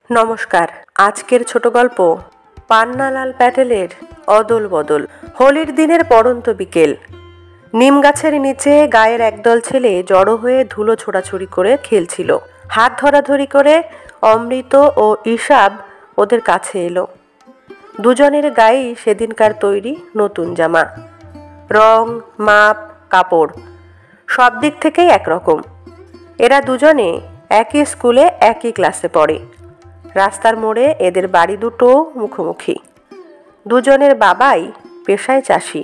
নমস্কার। আজকের ছোট গল্প পান্নালাল প্যাটেলের অদল বদল। হোলির দিনের পড়ন্ত বিকেল। নিম গাছের নিচে গায়ের একদল ছেলে জড়ো হয়ে ধুলো ছোড়াছুড়ি করে খেলছিল। হাত ধরাধরি করে অমৃত ও ইসাব ওদের কাছে এলো। দুজনের গায়েই সেদিনকার তৈরি নতুন জামা। রং, মাপ, কাপড় সব দিক থেকেই একরকম। এরা দুজনে একই স্কুলে একই ক্লাসে পড়ে। রাস্তার মোড়ে এদের বাড়ি দুটো মুখোমুখি। দুজনের বাবাই পেশায় চাষি,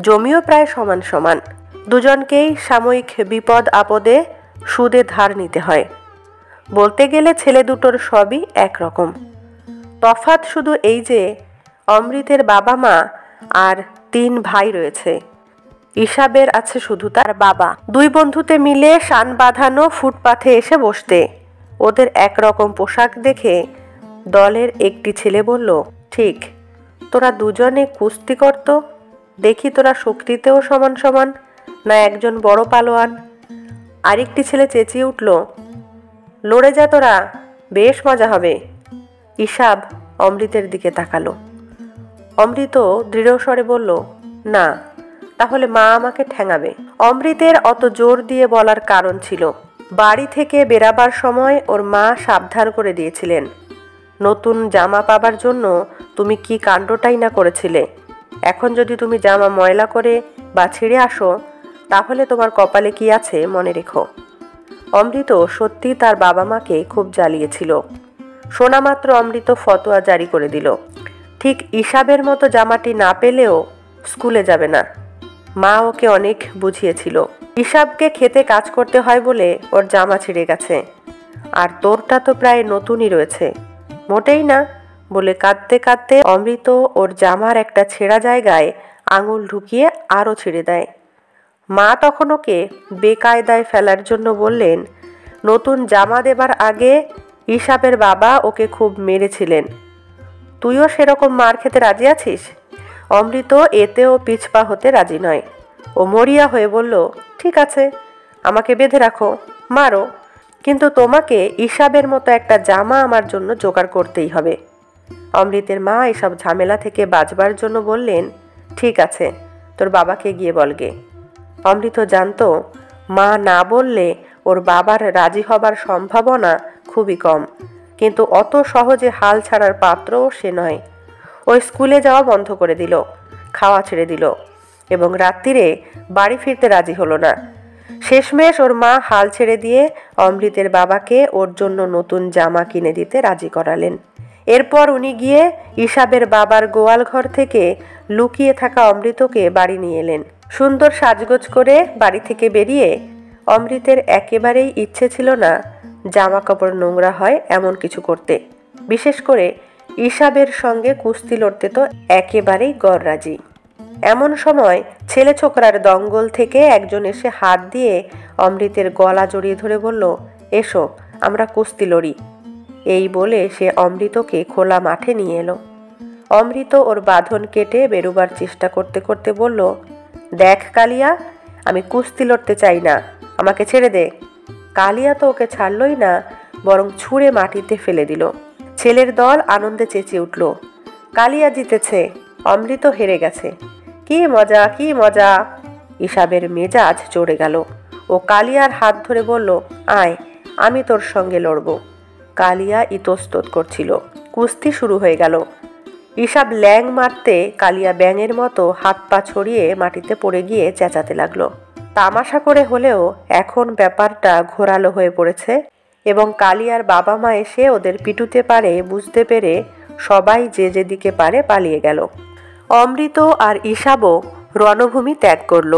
জমিও প্রায় সমান সমান। দুজনকেই সাময়িক বিপদ আপদে সুদে ধার নিতে হয়। বলতে গেলে ছেলে দুটোর সবই একরকম। তফাৎ শুধু এই যে অমৃতের বাবা মা আর 3 ভাই রয়েছে। ইসাবের আছে শুধু তার বাবা। দুই বন্ধুতে মিলে শান বাঁধানো ফুটপাথে এসে বসতে। ওদের একরকম পোশাক দেখে দলের একটি ছেলে বলল, ঠিক, তোরা দুজনে কুস্তি করত, দেখি তোরা শক্তিতেও সমান সমান, না একজন বড় পালোয়ান। আরেকটি ছেলে চেঁচিয়ে উঠল, লড়ে যা তোরা, বেশ মজা হবে। ইসাব অমৃতের দিকে তাকালো। অমৃত দৃঢ় স্বরে বলল, না, তাহলে মা আমাকে ঠ্যাঙাবে। অমৃতের অত জোর দিয়ে বলার কারণ ছিল, বাড়ি থেকে বেরাবার সময় ওর মা সাবধান করে দিয়েছিলেন, নতুন জামা পাবার জন্য তুমি কি কাণ্ডটাই না করেছিলে। এখন যদি তুমি জামা ময়লা করে বা ছিঁড়ে আসো, তাহলে তোমার কপালে কি আছে মনে রেখো। অমৃত সত্যি তার বাবা মাকে খুব জ্বালিয়েছিল। শোনা মাত্র অমৃত ফতোয়া জারি করে দিল, ঠিক ইসাবের মতো জামাটি না পেলেও স্কুলে যাবে না। মা ওকে অনেক বুঝিয়েছিল, ইসাবকে খেতে কাজ করতে হয় বলে ওর জামা ছিঁড়ে গেছে, আর তোরটা তো প্রায় নতুনই রয়েছে। মোটেই না, বলে কাঁদতে কাঁদতে অমৃত ওর জামার একটা ছেঁড়া জায়গায় আঙুল ঢুকিয়ে আরও ছিঁড়ে দেয়। মা তখন ওকে বেকায়দায় ফেলার জন্য বললেন, নতুন জামা দেবার আগে ইসাবের বাবা ওকে খুব মেরেছিলেন, তুইও সেরকম মার খেতে রাজি আছিস? অমৃত এতেও পিছপা হতে রাজি নয়। ও মরিয়া হয়ে বলল, ঠিক আছে, আমাকে বেঁধে রাখো, মারো, কিন্তু তোমাকে ইসাবের মতো একটা জামা আমার জন্য জোগাড় করতেই হবে। অমৃতের মা এসব ঝামেলা থেকে বাঁচবার জন্য বললেন, ঠিক আছে, তোর বাবাকে গিয়ে বলগে। অমৃত জানতো মা না বললে ওর বাবার রাজি হবার সম্ভাবনা খুবই কম, কিন্তু অত সহজে হাল ছাড়ার পাত্রও সে নয়। ওই স্কুলে যাওয়া বন্ধ করে দিল, খাওয়া ছেড়ে দিল, এবং রাত্রিরে বাড়ি ফিরতে রাজি হলো না। শেষমেশ ওর মা হাল ছেড়ে দিয়ে অমৃতের বাবাকে ওর জন্য নতুন জামা কিনে দিতে রাজি করালেন। এরপর উনি গিয়ে ইসাবের বাবার গোয়াল ঘর থেকে লুকিয়ে থাকা অমৃতকে বাড়ি নিয়ে এলেন। সুন্দর সাজগোজ করে বাড়ি থেকে বেরিয়ে অমৃতের একেবারেই ইচ্ছে ছিল না জামা কাপড় নোংরা হয় এমন কিছু করতে। বিশেষ করে ইসাবের সঙ্গে কুস্তি লড়তে তো একেবারেই গররাজি। এমন সময় ছেলে ছোকরার দঙ্গল থেকে একজন এসে হাত দিয়ে অমৃতের গলা জড়িয়ে ধরে বলল, এসো, আমরা কুস্তি লড়ি। এই বলে সে অমৃতকে খোলা মাঠে নিয়ে এলো। অমৃত ওর বাঁধন কেটে বেরোবার চেষ্টা করতে করতে বলল, দেখ কালিয়া, আমি কুস্তি লড়তে চাই না, আমাকে ছেড়ে দে। কালিয়া তো ওকে ছাড়লই না, বরং ছুঁড়ে মাটিতে ফেলে দিল। ছেলের দল আনন্দে চেঁচিয়ে উঠল, কালিয়া জিতেছে, অমৃত হেরে গেছে, কি মজা, কি মজা। ইসাবের মেজাজ চড়ে গেল। ও কালিয়ার হাত ধরে বলল, আয়, আমি তোর সঙ্গে লড়ব। কালিয়া ইতস্তত করছিল। কুস্তি শুরু হয়ে গেল। ইসাব ল্যাং মারতে কালিয়া ব্যাঙের মতো হাত পা ছড়িয়ে মাটিতে পড়ে গিয়ে চেঁচাতে লাগলো। তামাশা করে হলেও এখন ব্যাপারটা ঘোরালো হয়ে পড়েছে, এবং কালিয়ার বাবা মা এসে ওদের পিটুতে পারে বুঝতে পেরে সবাই যে যেদিকে পারে পালিয়ে গেল। অমৃত আর ইসাবও রণভূমি ত্যাগ করল।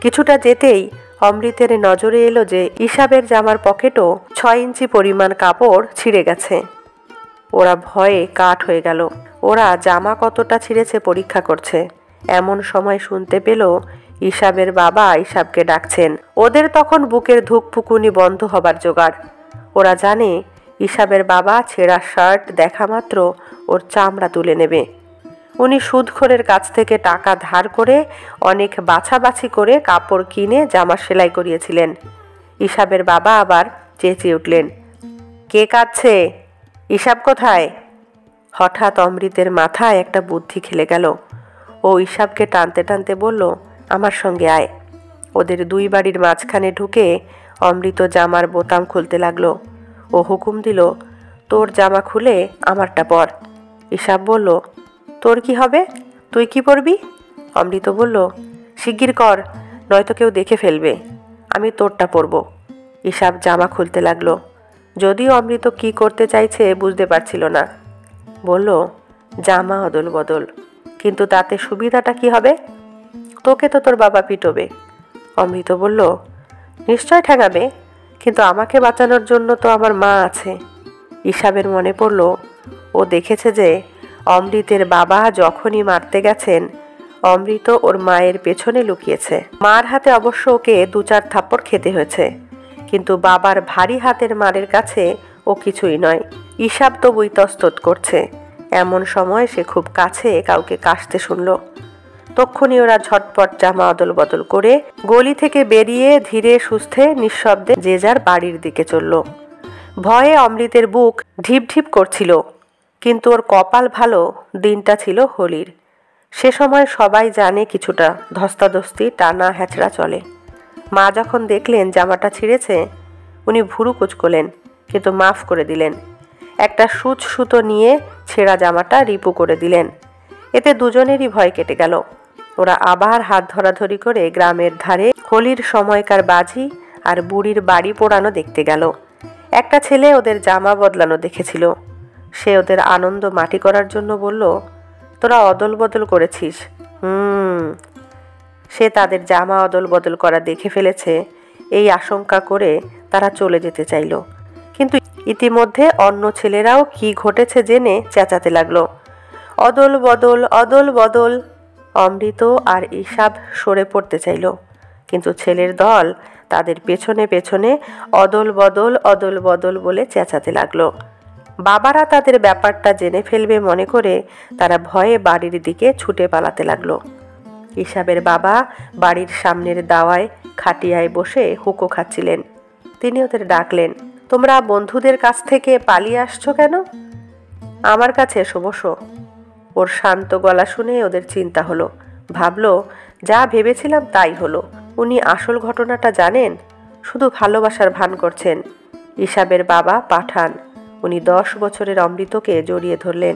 কিছুটা যেতেই অমৃতের নজরে এলো যে ইসাবের জামার পকেটও 6 ইঞ্চি পরিমাণ কাপড় ছিঁড়ে গেছে। ওরা ভয়ে কাঠ হয়ে গেল। ওরা জামা কতটা ছিঁড়েছে পরীক্ষা করছে। এমন সময় শুনতে পেল ইসাবের বাবা ইসাবকে ডাকছেন। ওদের তখন বুকের ধুকপুকুনি বন্ধ হবার জোগাড়। ওরা জানে ইসাবের বাবা ছেঁড়া শার্ট দেখা মাত্র ওর চামড়া তুলে নেবে। উনি সুদখোরের কাছ থেকে টাকা ধার করে অনেক বাছাবাছি করে কাপড় কিনে জামা সেলাই করিয়েছিলেন। ইসাবের বাবা আবার চেঁচিয়ে উঠলেন, কে কাঁদছে? ঈশাব কোথায়? হঠাৎ অমৃতের মাথায় একটা বুদ্ধি খেলে গেল। ও ঈশাবকে টানতে টানতে বলল, আমার সঙ্গে আয়। ওদের দুই বাড়ির মাঝখানে ঢুকে অমৃত জামার বোতাম খুলতে লাগলো। ও হুকুম দিল, তোর জামা খুলে আমারটা পর। ঈশাব বলল, তোর কি হবে? তুই কি পরবি? অমৃত বলল, শিগগির কর, নয়তো কেউ দেখে ফেলবে। আমি তোরটা পরব। ঈশাব জামা খুলতে লাগলো। যদিও অমৃত কি করতে চাইছে বুঝতে পারছিল না। বলল, জামা অদল বদল, কিন্তু তাতে সুবিধাটা কি হবে? তোকে তো তোর বাবা পিটবে। অমৃত বলল, নিশ্চয় ঠেঙাবে, কিন্তু আমাকে বাঁচানোর জন্য তো আমার মা আছে। ঈশাবের মনে পড়ল, ও দেখেছে যে অমৃতের বাবা যখনই মারতে গেছেন অমৃত ওর মায়ের পেছনে লুকিয়েছে। মার হাতে অবশ্য ওকে 2-4 থাপ্পড় খেতে হয়েছে, কিন্তু বাবার ভারী হাতের মারের কাছে ও কিছুই নয়। ঈশাব তো ইতস্তত করছে। এমন সময় সে খুব কাছে কাউকে কাশতে শুনল। তক্ষুনি ওরা ঝটপট জামা অদল বদল করে গলি থেকে বেরিয়ে ধীরে সুস্থে নিঃশব্দে যে যার বাড়ির দিকে চলল। ভয়ে অমৃতের বুক ঢিপ ঢিপ করছিল, কিন্তু ওর কপাল ভালো, দিনটা ছিল হোলির। সে সময় সবাই জানে কিছুটা ধস্তাধস্তি টানা হ্যাচড়া চলে। মা যখন দেখলেন জামাটা ছিঁড়েছে, উনি ভুরু কুঁচকোলেন, কিন্তু মাফ করে দিলেন। একটা সুতো নিয়ে ছেঁড়া জামাটা রিপু করে দিলেন। এতে দুজনেরই ভয় কেটে গেল। ওরা আবার হাত ধরাধরি করে গ্রামের ধারে হোলির সময়কার বাজি আর বুড়ির বাড়ি পোড়ানো দেখতে গেল। একটা ছেলে ওদের জামা বদলানো দেখেছিল। সে ওদের আনন্দ মাটি করার জন্য বলল, তোরা অদল বদল করেছিস। সে তাদের জামা অদল বদল করা দেখে ফেলেছে এই আশঙ্কা করে তারা চলে যেতে চাইল, কিন্তু ইতিমধ্যে অন্য ছেলেরাও কি ঘটেছে জেনে চেঁচাতে লাগলো, অদল বদল, অদল বদল। অমৃত আর ঈশাব সরে পড়তে চাইল, কিন্তু ছেলের দল তাদের পেছনে পেছনে অদল বদল, অদল বদল বলে চেঁচাতে লাগলো। বাবারা তাদের ব্যাপারটা জেনে ফেলবে মনে করে তারা ভয়ে বাড়ির দিকে ছুটে পালাতে লাগলো। ঈশাবের বাবা বাড়ির সামনের দাওয়ায় খাটিয়ায় বসে হুঁকো খাচ্ছিলেন। তিনি ওদের ডাকলেন, তোমরা বন্ধুদের কাছ থেকে পালিয়ে আসছো কেন? আমার কাছে এসো, বসো। ওর শান্ত গলা শুনে ওদের চিন্তা হলো। ভাবলো, যা ভেবেছিলাম তাই হলো। উনি আসল ঘটনাটা জানেন, শুধু ভালোবাসার ভান করছেন। ঈশাবের বাবা পাঠান। উনি 10 বছরের অমৃতকে জড়িয়ে ধরলেন,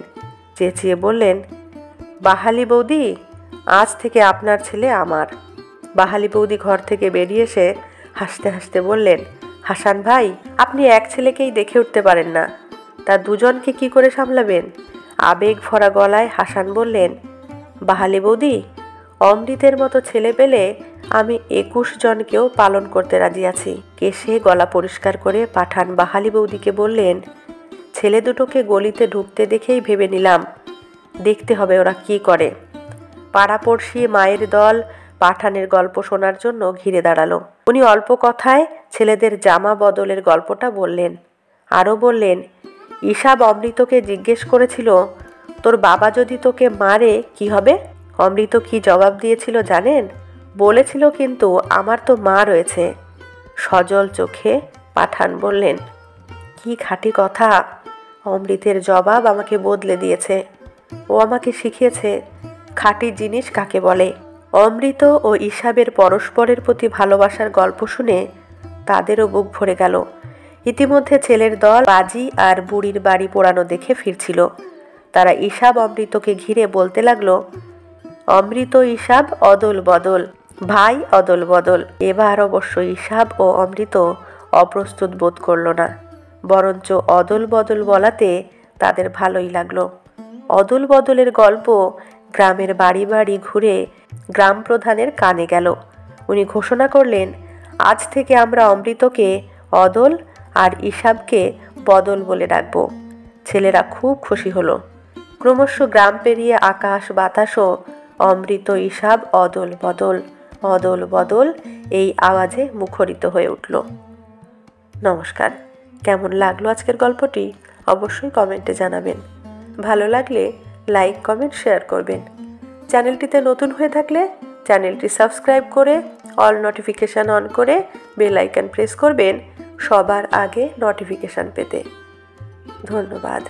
চেঁচিয়ে বললেন, বাহালি বৌদি, আজ থেকে আপনার ছেলে আমার। বাহালি বৌদি ঘর থেকে বেরিয়ে এসে হাসতে হাসতে বললেন, হাসান ভাই, আপনি এক ছেলেকেই দেখে উঠতে পারেন না, তা দুজনকে কি করে সামলাবেন? আবেগ ভরা গলায় হাসান বললেন, বাহালি বৌদি, অমৃতের মতো ছেলে পেলে আমি 21 জনকেও পালন করতে রাজি আছি। কেশে গলা পরিষ্কার করে পাঠান বাহালি বৌদিকে বললেন, ছেলে দুটোকে গলিতে ঢুকতে দেখেই ভেবে নিলাম, দেখতে হবে ওরা কি করে। পাড়াপড়শি মায়ের দল পাঠানের গল্প শোনার জন্য ঘিরে দাঁড়ালো। উনি অল্প কথায় ছেলেদের জামা বদলের গল্পটা বললেন। আরও বললেন, ঈশাব অমৃতকে জিজ্ঞেস করেছিল, তোর বাবা যদি তোকে মারে কি হবে? অমৃত কি জবাব দিয়েছিল জানেন? বলেছিল, কিন্তু আমার তো মা রয়েছে। সজল চোখে পাঠান বললেন, কি খাঁটি কথা। অমৃতের জবাব আমাকে বদলে দিয়েছে। ও আমাকে শিখিয়েছে খাঁটি জিনিস কাকে বলে। অমৃত ও ঈশাবের পরস্পরের প্রতি ভালোবাসার গল্প শুনে তাদেরও বুক ভরে গেল। ইতিমধ্যে ছেলের দল বাজি আর বুড়ির বাড়ি পোড়ানো দেখে ফিরছিল। তারা ঈশাব অমৃতকে ঘিরে বলতে লাগলো, অমৃত ঈশাব অদল বদল, ভাই অদল বদল। এবার অবশ্য ঈশাব ও অমৃত অপ্রস্তুত বোধ করল না, বরঞ্চ অদল বদল বলাতে তাদের ভালোই লাগলো। অদল বদলের গল্প গ্রামের বাড়ি বাড়ি ঘুরে গ্রাম প্রধানের কানে গেল। উনি ঘোষণা করলেন, আজ থেকে আমরা অমৃতকে অদল আর ঈশাবকে বদল বলে ডাকবো। ছেলেরা খুব খুশি হলো। ক্রমশ গ্রাম পেরিয়ে আকাশ বাতাসও অমৃত ঈশাব অদল বদল, অদল বদল এই আওয়াজে মুখরিত হয়ে উঠল। নমস্কার। কেমন লাগলো আজকের গল্পটি অবশ্যই কমেন্টে জানাবেন। ভালো লাগলে লাইক, কমেন্ট, শেয়ার করবেন। চ্যানেলটিতে নতুন হয়ে থাকলে চ্যানেলটি সাবস্ক্রাইব করে অল নোটিফিকেশান অন করে বেল আইকন প্রেস করবেন সবার আগে নোটিফিকেশান পেতে। ধন্যবাদ।